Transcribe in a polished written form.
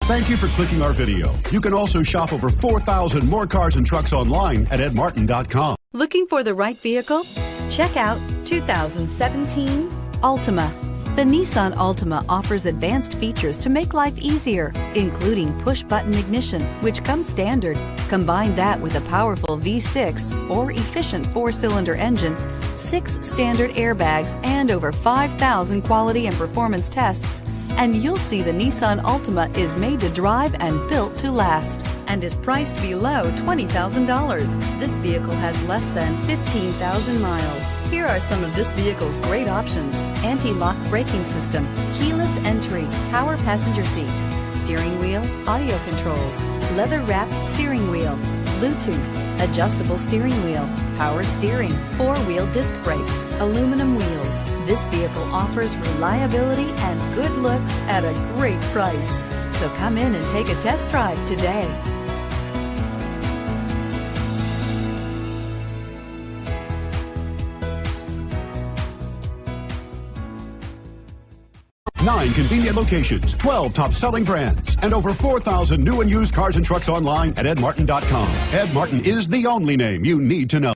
Thank you for clicking our video. You can also shop over 4,000 more cars and trucks online at edmartin.com. Looking for the right vehicle? Check out 2017 Altima. The Nissan Altima offers advanced features to make life easier, including push-button ignition, which comes standard. Combine that with a powerful V6 or efficient 4-cylinder engine, 6 standard airbags, and over 5,000 quality and performance tests, and you'll see the Nissan Altima is made to drive and built to last, and is priced below $20,000. This vehicle has less than 15,000 miles. Here are some of this vehicle's great options: anti-lock braking system, keyless entry, power passenger seat, steering wheel audio controls, leather-wrapped steering wheel, Bluetooth, adjustable steering wheel, power steering, 4-wheel disc brakes, aluminum wheels. This vehicle offers reliability and good looks at a great price. So come in and take a test drive today. Nine convenient locations, 12 top-selling brands, and over 4,000 new and used cars and trucks online at edmartin.com. Ed Martin is the only name you need to know.